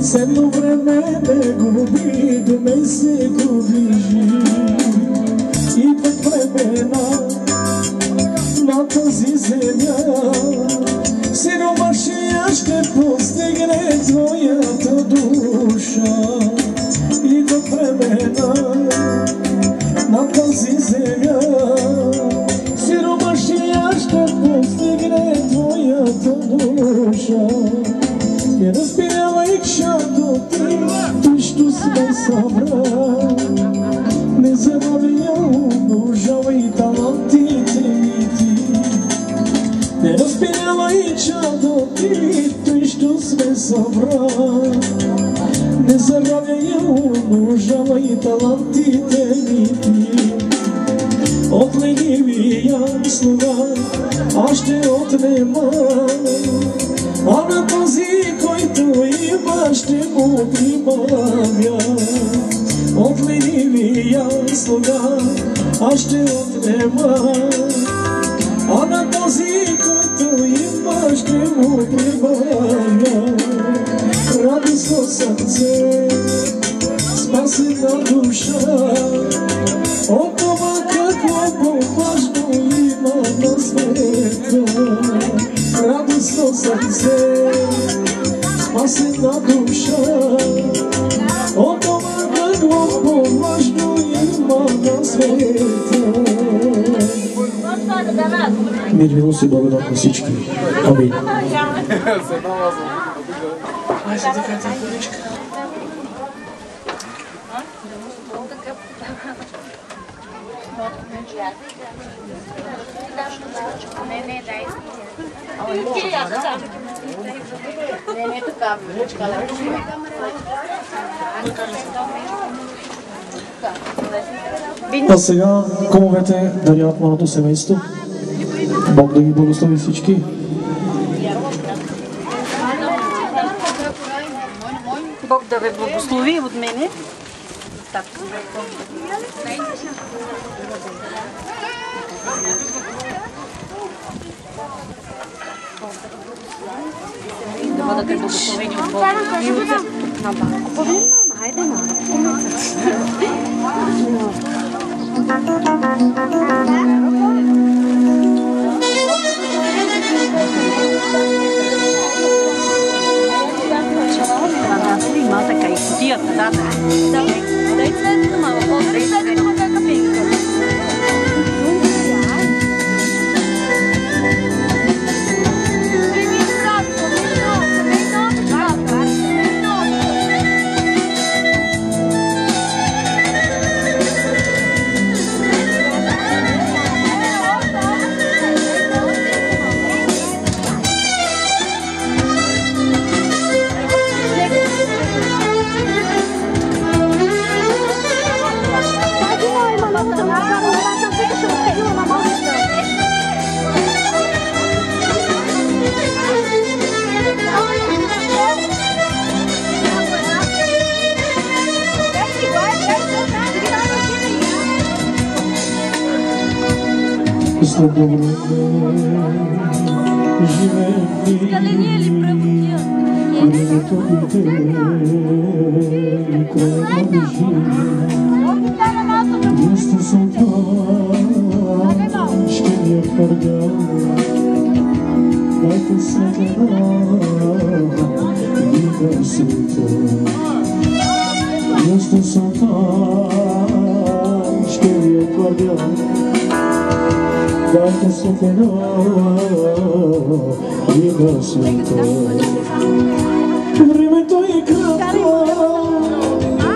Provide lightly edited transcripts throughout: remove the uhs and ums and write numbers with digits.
С едно време ме губи, до мен се доближи. Идват времена на тази земя, сиромашия ще постигне твоята душа. Идват времена на тази земя, сиромашия ще постигне твоята душа. Не разбирай, защото ти що сме събрал. Не забравя, обожавай талантите ми ти. Не разбирай, защото ти що сме събрал. Не забравя, обожавай талантите ми ти. От ленивия слуга аз ще отнема, а на този, който има, ще му прибавя. От ленивия слуга аз ще отнема, а на този, който има, ще му прибавя. Радостно сърце, спасена душа, от това какво по-важно има на света. Радостно сърце, спасена душа, от това какво по-важно има на света. Мир, милост и благодат на всички. Амин. Не, дай. Не, така. А сега кумовете даряват малото семейство. Бог да ги благослови всички. Бог да ви благослови от мене. Да бъдете благословени от Бога. На банко. Повим, мама, хайде, мама. Има така и кутията, да. Дай цветето, мама. Дай цветето, мама, кака пинка. След добро живеем и времето дойде и краят наближи. Вместо солта ще ни е твърдя, дайте светлина и да света. Вместо солта ще ни е твърдя, дайте светлина и да света. Времето е кратко,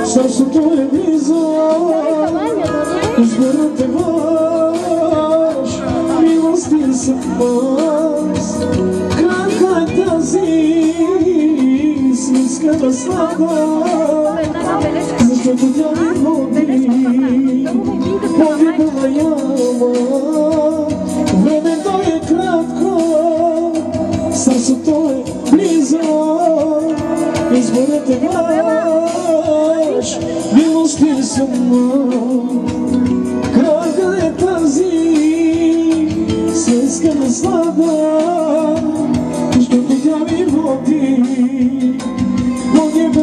сърцето е близо, изборът е ваш, милости са в вас. Кратка е тази свинска наслада, защото тя ми води погибела яма. Времето е кратко, сърцето е близо, изборът е ваш, милости са мой. Кратка е тази свинска наслада, защото тя ми води погибела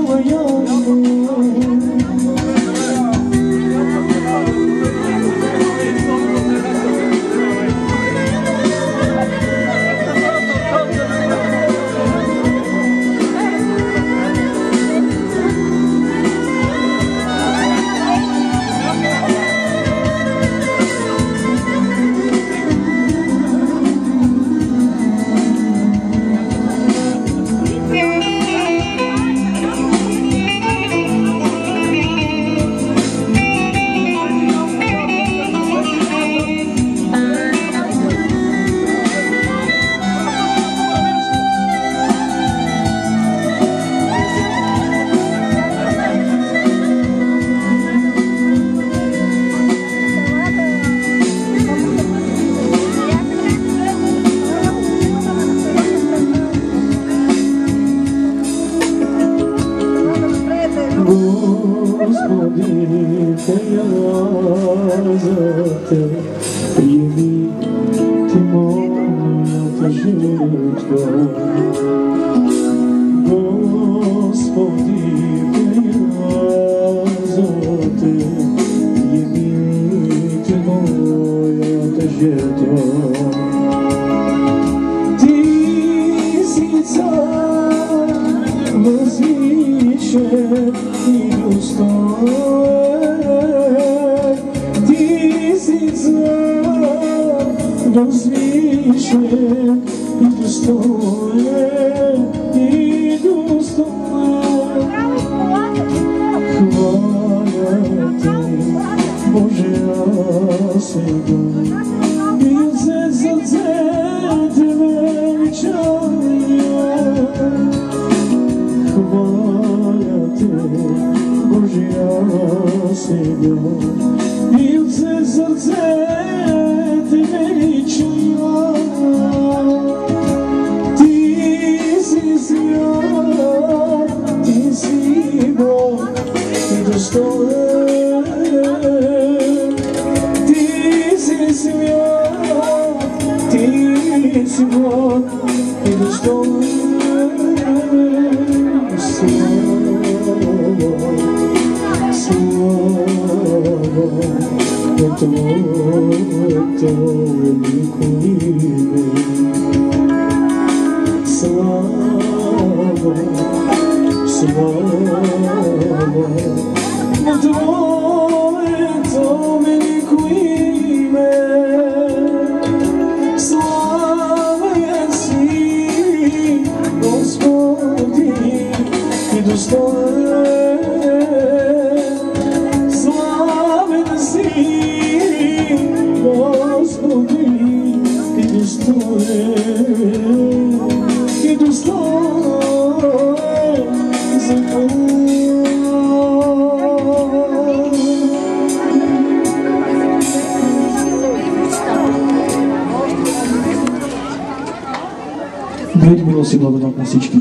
Мир, милост и благодат на всички.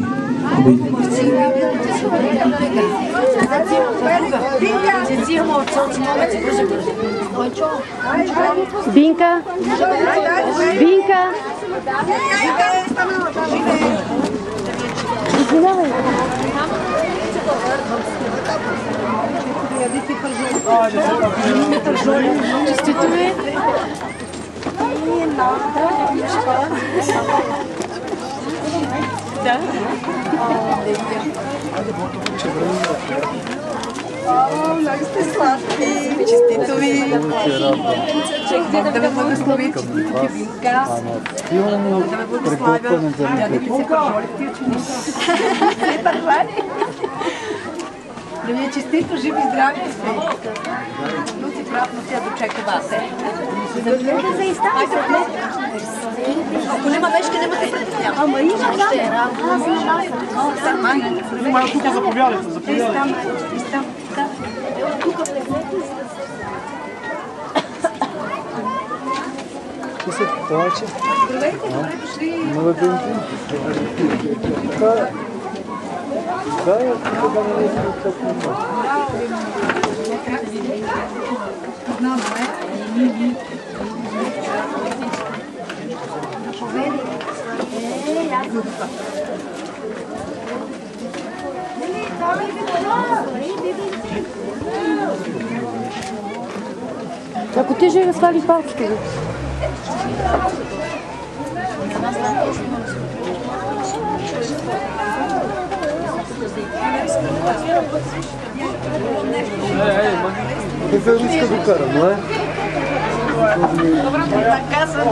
Амин. Бинка! Бинка! Извинявай! Честито ми! Да. Много сте сладки. Честито ви. Да ме благослови. Винка. Да ме благославя. Да ми се пържоли в тия чуни. Не пържали. Да ви е честито, живи и здрави сте. Но си прав, но тя дочека вас е. Ако няма вешка, няма да притеснява. Ама има, ще е Има тук, заповядайте, заповядайте. Ти се плаче? Здравейте, добре дошли. Младенки. Да, я тук да не видим как не може. Знам, Ако ти ще свали палците. Каква ручка докара, но е? Добре, така са.